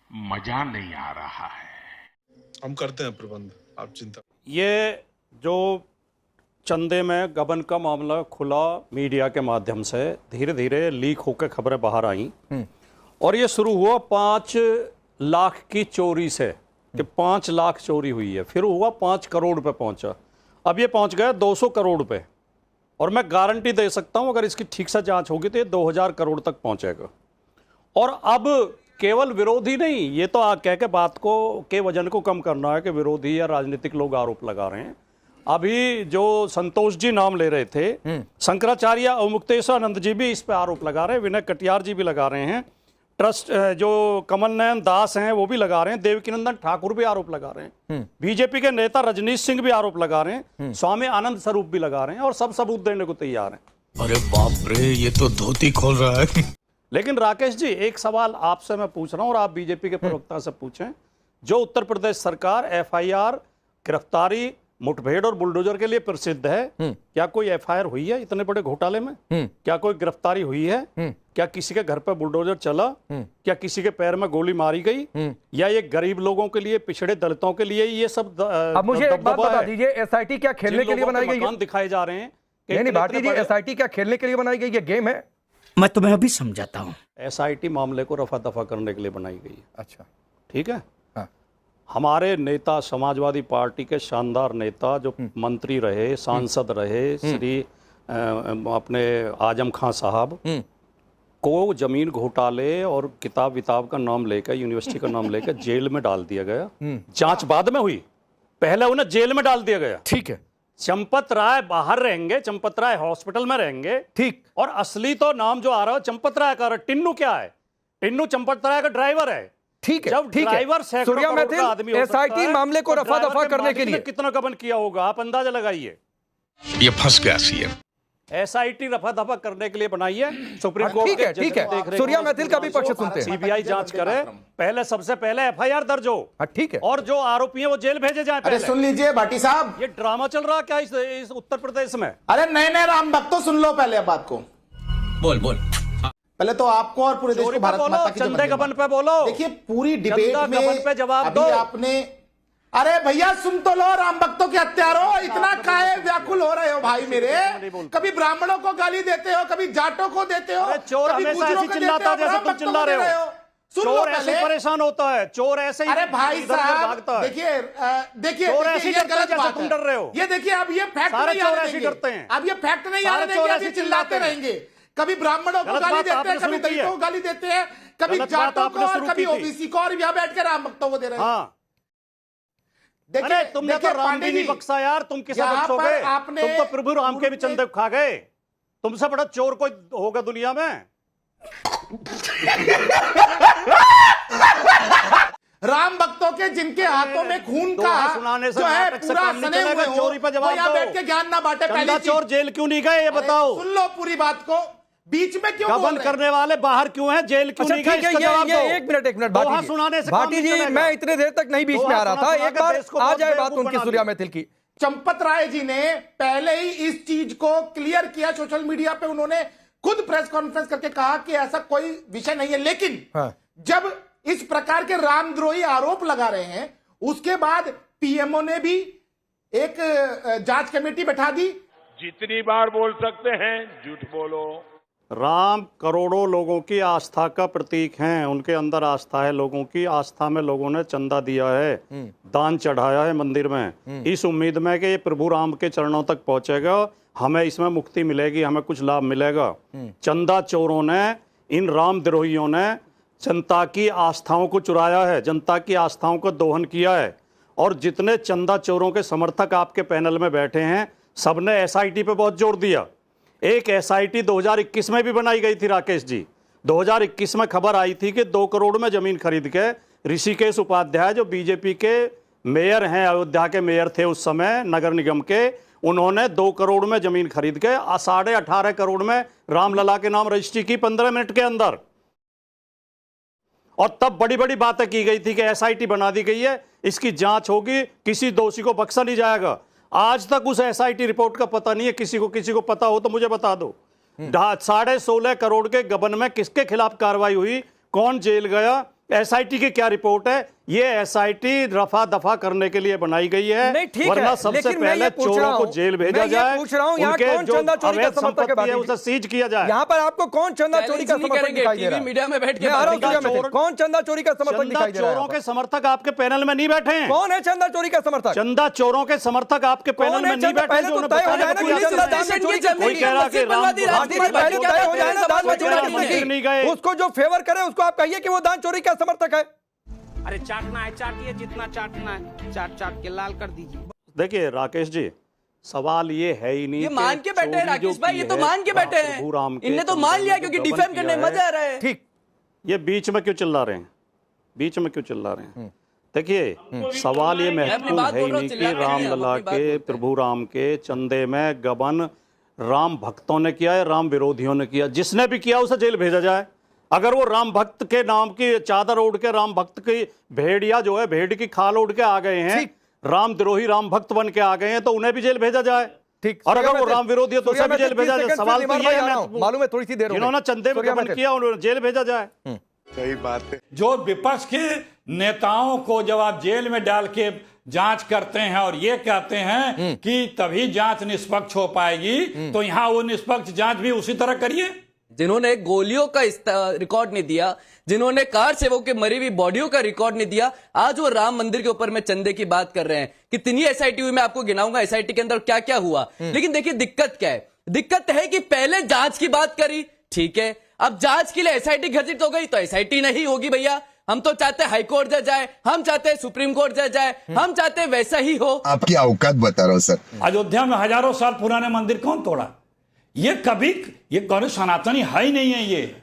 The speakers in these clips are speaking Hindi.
मजा नहीं आ रहा है। हम करते हैं प्रबंध, आप चिंता। ये जो चंदे में गबन का मामला खुला मीडिया के माध्यम से, धीरे धीरे लीक होकर खबरें बाहर आई और ये शुरू हुआ 5 लाख की चोरी से कि 5 लाख चोरी हुई है, फिर हुआ 5 करोड़ पे पहुंचा, अब ये पहुंच गया 200 करोड़ पे। और मैं गारंटी दे सकता हूं अगर इसकी ठीक से जांच होगी तो ये 2000 करोड़ तक पहुंचेगा। और अब केवल विरोधी नहीं, ये तो कह के बात को के वजन को कम करना है कि विरोधी या राजनीतिक लोग आरोप लगा रहे हैं। अभी जो संतोष जी नाम ले रहे थे, शंकराचार्य अवमुक्तेश्वरानंद जी भी इस पे आरोप लगा रहे हैं, विनय कटियार जी भी लगा रहे हैं, ट्रस्ट जो कमल नयन दास हैं वो भी लगा रहे हैं, देवकीनंदन ठाकुर भी आरोप लगा रहे हैं, बीजेपी के नेता रजनीश सिंह भी आरोप लगा रहे हैं, स्वामी आनंद स्वरूप भी लगा रहे हैं और सब सबूत देने को तैयार हैं। अरे बाप रे, ये तो धोती खोल रहा है। लेकिन राकेश जी, एक सवाल आपसे मैं पूछ रहा हूं और आप बीजेपी के प्रवक्ता से पूछें, जो उत्तर प्रदेश सरकार एफआईआर, गिरफ्तारी, मुठभेड़ और बुलडोजर के लिए प्रसिद्ध है, क्या कोई एफआईआर हुई है इतने बड़े घोटाले में? क्या कोई गिरफ्तारी हुई है? क्या किसी के घर पर बुलडोजर चला? क्या किसी के पैर में गोली मारी गई? या ये गरीब लोगों के लिए, पिछड़े दलितों के लिए ये सब अब मुझे एक बात बता दीजिए, एसआईटी क्या खेलने के लिए बनाई गई है? दिखाए जा रहे हैं। नहीं भारती जी, एसआईटी क्या खेलने के लिए बनाई गई है? गेम है? मैं तुम्हें अभी समझाता हूँ। एसआईटी मामले को रफा दफा करने के लिए बनाई गई है। अच्छा, ठीक है। हाँ। हमारे नेता, समाजवादी पार्टी के शानदार नेता जो मंत्री रहे, सांसद रहे, श्री अपने आजम खां साहब को जमीन घोटाले और किताब विताब का नाम लेकर, यूनिवर्सिटी का नाम लेकर जेल में डाल दिया गया। जांच बाद में हुई, पहले उन्हें जेल में डाल दिया गया। ठीक है। चंपत राय बाहर रहेंगे, चंपत राय हॉस्पिटल में रहेंगे। ठीक। और असली तो नाम जो आ रहा है चंपत राय का, टिन्नू क्या है? टिन्नू चंपत राय का ड्राइवर है। ठीक है, जब ठीक ड्राइवर है। सूर्या मैथिल, एसआईटी मामले को रफा दफा करने के लिए कितना गबन किया होगा आप अंदाजा लगाइए। ये फंस गया सीएम। एसआईटी रफा दफा करने के लिए बनाई है। सुप्रीम कोर्ट ठीक है, ठीक है। सूर्या मैथिल का भी पक्ष सुनते हैं। सीबीआई जांच करे, पहले सबसे पहले एफआईआर दर्ज हो। ठीक है। और जो आरोपी हैं वो जेल भेजे जाए। अरे सुन लीजिए भाटी साहब, ये ड्रामा चल रहा क्या इस उत्तर प्रदेश में? अरे नए नए राम भक्तों, सुन लो पहले बात को। बोल बोल। पहले तो आपको और पूरे देश को भारत माता की चंदे गबन पे बोलो। देखिए पूरी डिबेट में पे जवाब अभी दो। आपने, अरे भैया सुन तो लो, राम भक्तों के हत्यारों, इतना काहे व्याकुल हो रहे हो भाई मेरे? कभी ब्राह्मणों को गाली देते हो, कभी जाटों को देते हो, चोर कभी हमेशा गुजरों ऐसे को चिल्लाता देते हो, जैसे राम तुम भक्तों चिल्ला को दे रहे हो। सुन लो चोर ऐसे पहले। परेशान होता है, चोर ऐसे ही अरे भाई साहब भागता है। देखिए देखिए चोर देखिए, ऐसे ही ये करते हैं गलत जैसे बात तुम है। डर रहे हो। ये देखिए अब ये फैक्ट सारे नहीं चोर आने ऐसे ही देंगे। करते हैं। अब ये फैक्ट नहीं सारे आने चोर देंगे, ऐसे अभी ही चिल्लाते चिल्लाते हैं। रहेंगे। कभी ब्राह्मणों को गलत गाली बात देते आपने हैं, कभी शुरू की है। दलितों को गाली देते हैं, कभी गलत बात जाटों को आपने और शुरू कभी की थी। ओबीसी को, और यहाँ बैठ के राम भक्तों को दे रहे हैं। हाँ, देखिए अरे तुमने तो राम पांडे भी नहीं जी, बख्शा यार, तुम किसे यहाँ पर बख्शोगे? आपने तुम तो प्रभु राम के भी चंदे खा गए। तुमसे बड़ा चोर कोई होगा दुनिया में? राम भक्तों के जिनके हाथों में खून का सुनाने से जो है नाटक से पूरा काम नहीं सने चलेगा। हुए हो, चोरी पे वो जवाब यहाँ दो। बैठ के ज्ञान ना बांटे। चंदा पहली चोर जेल क्यों नहीं गए ये बताओ? सुन लो पूरी बात को, बीच में क्यों बोल गबन रहे हैं? करने वाले बाहर क्यों हैं, जेल क्यों अच्छा नहीं ठीक गए? है, इसका जवाब दो। ये एक मिनट दोहा सुनाने से काम भाटी नहीं जी, चलेगा। मैं इतने देर तक नहीं बीच में आ रहा था, एक बार देश को आ बहुत जाए बात बेवकूफ उनकी, बना सूर्या दिया। मैथिल की। चंपत राय जी ने पहले ही इस चीज को क्लियर किया सोशल मीडिया पे, उन्होंने खुद प्रेस कॉन्फ्रेंस करके कहा कि ऐसा कोई विषय नहीं है। लेकिन हाँ। जब इस प्रकार के रामद्रोही आरोप लगा रहे हैं, उसके बाद पीएमओ ने भी एक जांच कमेटी बैठा दी। जितनी बार बोल सकते हैं झूठ बोलो। राम करोड़ों लोगों की आस्था का प्रतीक हैं, उनके अंदर आस्था है लोगों की। आस्था में लोगों ने चंदा दिया है, दान चढ़ाया है मंदिर में, इस उम्मीद में कि ये प्रभु राम के चरणों तक पहुंचेगा, हमें इसमें मुक्ति मिलेगी, हमें कुछ लाभ मिलेगा। चंदा चोरों ने, इन रामद्रोहियों ने जनता की आस्थाओं को चुराया है, जनता की आस्थाओं को दोहन किया है। और जितने चंदा चोरों के समर्थक आपके पैनल में बैठे हैं, सबने एसआईटी पे बहुत जोर दिया। एक एसआईटी 2021 में भी बनाई गई थी राकेश जी। 2021 में खबर आई थी कि 2 करोड़ में जमीन खरीद के ऋषिकेश उपाध्याय, जो बीजेपी के मेयर हैं, अयोध्या के मेयर थे उस समय नगर निगम के, उन्होंने 2 करोड़ में जमीन खरीद के 18.5 करोड़ में रामलला के नाम रजिस्ट्री की 15 मिनट के अंदर। और तब बड़ी बड़ी बातें की गई थी कि एसआईटी बना दी गई है, इसकी जांच होगी, किसी दोषी को बख्शा नहीं जाएगा। आज तक उस एसआईटी रिपोर्ट का पता नहीं है किसी को पता हो तो मुझे बता दो। 16.5 करोड़ के गबन में किसके खिलाफ कार्रवाई हुई, कौन जेल गया, एसआईटी की क्या रिपोर्ट है? ये एसआईटी रफा दफा करने के लिए बनाई गई है। नहीं, ठीक वरना है, सबसे लेकिन मैं पहले ये पूछ रहा चोरों को हूं, जेल भेजा जाए, पूछ रहा हूं, यहाँ उनके कौन जो चंदा चोरी का अवैध समर्थक है? संपत्ति है उसे सीज किया जाए। यहाँ पर आपको कौन चंदा चोरी का समर्थक दिखाई दे रहा है? मीडिया में बैठ के मैं आ रहा हूं चंदा दुनिया में से। चोर- कौन चंदा चोरी का समर्थक चंदा दिखाई दे रहा है? चोरों के समर्थक आपके पैनल में नहीं बैठे हैं। कौन है चंदा चोरी का समर्थक? चंदा चोरों के समर्थक आपके पैनल कौन में है नहीं चंदा? बैठे पहले जो तो उन्हें तय हो बताने जाए ना को कि कोई चंदा आदत दान में नहीं। चोरी कोई कह रहा कि राम पहले तय हो जाए ना दान में चोरी किसने की? उसको जो फेवर करे उसको आप कहिए कि वो दान चोरी का समर्थक है। अरे चाटना है चाटिए, जितना चाटना है चाट चाट के लाल कर दीजिए। देखिए राकेश जी, सवाल ये है ही नहीं, ये मान के बैठे हैं राकेश भाई, ये तो मान के बैठे हैं। इनने तो मान लिया क्योंकि डिफेम करने में मजा आ रहा है। ठीक, ये बीच में क्यों चिल्ला रहे हैं? बीच में क्यों चिल्ला रहे हैं? देखिए सवाल ये महत्वपूर्ण है ही नहीं कि रामलला के, प्रभु राम के चंदे में गबन राम भक्तों ने किया है, राम विरोधियों ने किया। जिसने भी किया उसे जेल भेजा जाए। अगर वो राम भक्त के नाम की चादर ओढ़ के राम भक्त की भेड़िया जो है भेड़ की खाल ओढ़ के आ गए हैं, राम द्रोही राम भक्त बन के आ गए हैं, तो उन्हें भी जेल भेजा जाए। ठीक। और अगर वो राम विरोधी है तो उसे भी जेल भेजा जाए। सवाल तो ये है, मालूम है थोड़ी सी देर जिन्होंने चंदे में गबन किया उन्हें जेल भेजा जाए। सही बात है। जो विपक्ष के नेताओं को जब आप जेल में डाल के जांच करते हैं और ये कहते हैं कि तभी जांच निष्पक्ष हो पाएगी, तो यहाँ वो निष्पक्ष जांच भी उसी तरह करिए। जिन्होंने गोलियों का रिकॉर्ड नहीं दिया, जिन्होंने कार सेवकों के मरी हुई बॉडियों का रिकॉर्ड नहीं दिया, आज वो राम मंदिर के ऊपर में चंदे की बात कर रहे हैं। कितनी एसआईटी हुई मैं आपको गिनाऊंगा, एसआईटी के अंदर क्या क्या हुआ। लेकिन देखिए दिक्कत क्या है? दिक्कत है कि पहले जांच की बात करी, ठीक है, अब जांच के लिए एसआईटी घटित हो गई तो एसआईटी नहीं होगी भैया। हम तो चाहते हैं हाईकोर्ट जा जाए, हम चाहते हैं सुप्रीम कोर्ट जा जाए, हम चाहते हैं वैसा ही हो। आपकी औकात बता रहा हूं सर। अयोध्या में हजारों साल पुराने मंदिर कौन तोड़ा? ये कभी ये कौन सनातनी है ही नहीं है। ये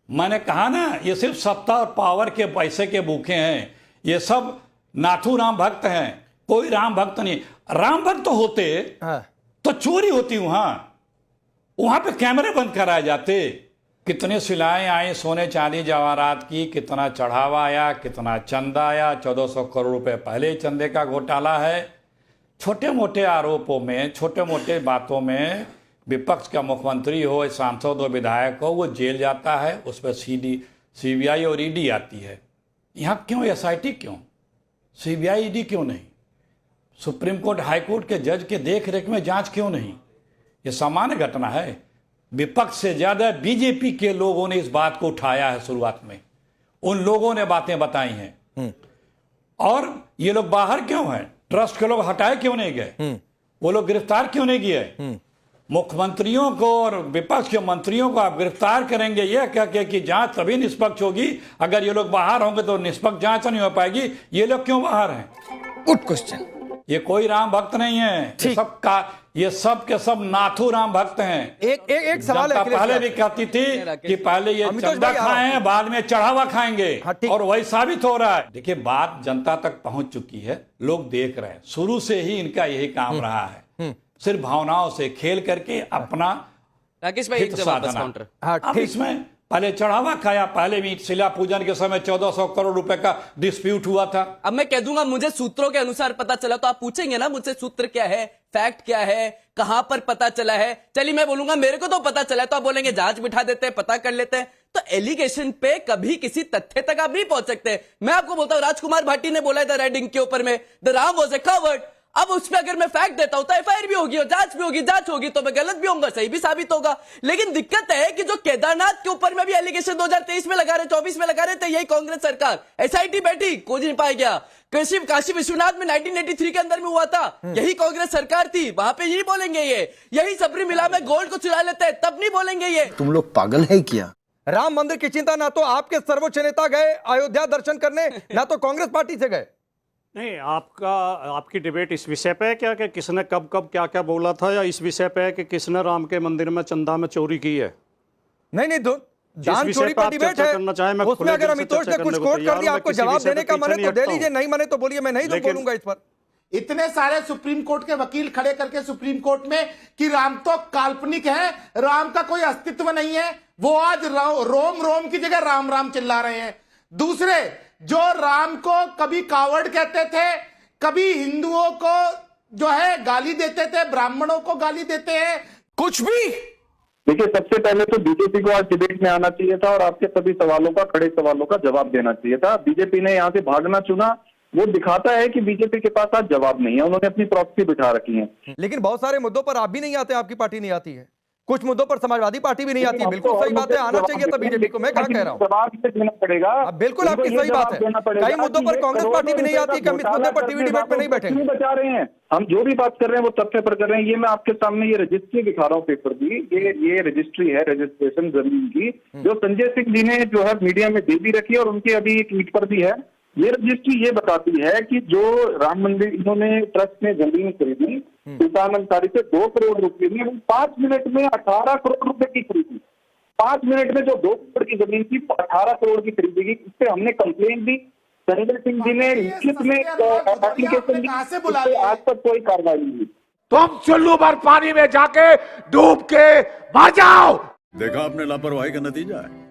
मैंने कहा ना, ये सिर्फ सत्ता और पावर के पैसे के भूखे हैं। ये सब नाथू राम भक्त हैं, कोई राम भक्त नहीं। राम भक्त होते तो चोरी होती वहां पे कैमरे बंद कराए जाते। कितने सिलाएं आई सोने चांदी जवाहरात की, कितना चढ़ावा आया, कितना चंदा आया। 1400 करोड़ रुपए पहले चंदे का घोटाला है। छोटे मोटे आरोपों में, छोटे मोटे बातों में विपक्ष का मुख्यमंत्री हो, सांसद हो, विधायक हो, वो जेल जाता है। उस पर सीबीआई और ईडी आती है। यहाँ क्यों एसआईटी? क्यों सीबीआई ईडी क्यों नहीं? सुप्रीम कोर्ट हाई कोर्ट के जज के देख रेख में जांच क्यों नहीं? ये सामान्य घटना है। विपक्ष से ज्यादा बीजेपी के लोगों ने इस बात को उठाया है। शुरुआत में उन लोगों ने बातें बताई हैं। और ये लोग बाहर क्यों हैं? ट्रस्ट के लोग हटाए क्यों नहीं गए? वो लोग गिरफ्तार क्यों नहीं किए? मुख्यमंत्रियों को और विपक्ष के मंत्रियों को आप गिरफ्तार करेंगे यह कह के कि जांच तभी निष्पक्ष होगी। अगर ये लोग बाहर होंगे तो निष्पक्ष जांच नहीं हो पाएगी। ये लोग क्यों बाहर हैं? Good question. ये कोई राम भक्त नहीं है। ये सब के सब नाथू राम भक्त हैं। एक सवाल है, पहले भी कहती थी कि पहले ये चंदा खाएं, बाद में चढ़ावा खाएंगे, और वही साबित हो रहा है। देखिए बात जनता तक पहुंच चुकी है, लोग देख रहे हैं। शुरू से ही इनका यही काम रहा है, सिर्फ भावनाओं से खेल करके अपना राकेश भाई हित साधना। अब इसमें पहले चढ़ावा खाया, पहले भी शिला पूजन के समय 1400 करोड़ रुपए का डिस्प्यूट हुआ था। अब मैं कह दूंगा मुझे सूत्रों के अनुसार पता चला, तो आप पूछेंगे ना मुझसे सूत्र क्या है, फैक्ट क्या है, कहां पर पता चला है। चलिए मैं बोलूंगा मेरे को तो पता चला है, तो आप बोलेंगे जांच बिठा देते हैं, पता कर लेते हैं। तो एलिगेशन पे कभी किसी तथ्य तक आप नहीं पहुंच सकते। मैं आपको बोलता हूं राजकुमार भाटी ने बोला था रेडिंग के ऊपर में the Ram was a covered. अब उस पर अगर मैं फैक्ट देता हूं तो एफआईआर भी होगी और जांच भी होगी, जांच होगी तो मैं गलत भी होऊंगा, सही भी साबित होगा। लेकिन दिक्कत है कि जो केदारनाथ के ऊपर में भी एलिगेशन 2023 में लगा रहे, 24 में लगा रहे थे यही कांग्रेस सरकार, एसआईटी बैठी, कोई नहीं पाया गया। काशी विश्वनाथ में 1983 के अंदर में हुआ था, यही कांग्रेस सरकार थी, वहां पे यही बोलेंगे ये। यही सबरीमला में गोल्ड को चुरा लेते हैं, तब नहीं बोलेंगे ये। तुम लोग पागल है क्या? राम मंदिर की चिंता ना तो आपके सर्वोच्च नेता गए अयोध्या दर्शन करने, ना तो कांग्रेस पार्टी से गए। नहीं, आपकी डिबेट इस विषय पे है क्या कि किसने कब कब क्या क्या बोला था, या इस विषय पे है कि किसने राम के मंदिर में चंदा में चोरी की है? नहीं, दान चोरी पर डिबेट है, उसमें अगर अमितोष ने कुछ कोट कर दिया, आपको जवाब देने का मन है तो दे लीजिए, नहीं माने तो बोलिए, मैं नहीं तो बोलूंगा इस पर। इतने सारे सुप्रीम कोर्ट के वकील खड़े करके सुप्रीम कोर्ट में कि राम तो काल्पनिक है, राम का कोई अस्तित्व नहीं है, वो आज रोम रोम की जगह राम राम चिल्ला रहे हैं। दूसरे जो राम को कभी कावड़ कहते थे, कभी हिंदुओं को जो है गाली देते थे, ब्राह्मणों को गाली देते हैं, कुछ भी देखिए, सबसे पहले तो बीजेपी को आज डिबेट में आना चाहिए था और आपके सभी सवालों का, खड़े सवालों का जवाब देना चाहिए था। बीजेपी ने यहाँ से भागना चुना, वो दिखाता है कि बीजेपी के पास आज जवाब नहीं है, उन्होंने अपनी प्रॉक्सी बिठा रखी है। लेकिन बहुत सारे मुद्दों पर आप भी नहीं आते, आपकी पार्टी नहीं आती है, कुछ मुद्दों पर समाजवादी पार्टी भी नहीं आती है। बिल्कुल सही बात है, आना चाहिए था बीजेपी को, मैं क्या कह रहा हूँ, जवाब देना पड़ेगा। बिल्कुल आपकी सही बात है, कई मुद्दों पर कांग्रेस पार्टी भी नहीं आती, कम इस मुद्दे पर टीवी डिबेट में नहीं बैठेंगे। बचा रहे हैं, हम जो भी बात कर रहे हैं वो तथ्य पर कर रहे हैं। ये मैं आपके सामने ये रजिस्ट्री दिखा रहा हूँ पेपर की, ये रजिस्ट्री है, रजिस्ट्रेशन जमीन की, जो संजय सिंह जी ने जो है मीडिया में दे भी रखी है और उनके अभी ट्वीट पर भी है। ये रजिस्ट्री ये बताती है कि जो राम मंदिर इन्होंने ट्रस्ट में जमीन खरीदी सुल्तान अंसारी से 2 करोड़ रुपए में, 5 मिनट में 18 करोड़ रुपए की खरीदी। 5 मिनट में जो 2 करोड़ की जमीन थी 18 करोड़ की खरीदी गई। इस पे हमने कंप्लेंट दी, संजय सिंह जी ने लिखित में एप्लीकेशन दी, आज तक कोई कार्रवाई नहीं हुई। तुम चुल्लू भर पानी में जाके डूब के मर जाओ। देखा आपने लापरवाही का नतीजा है।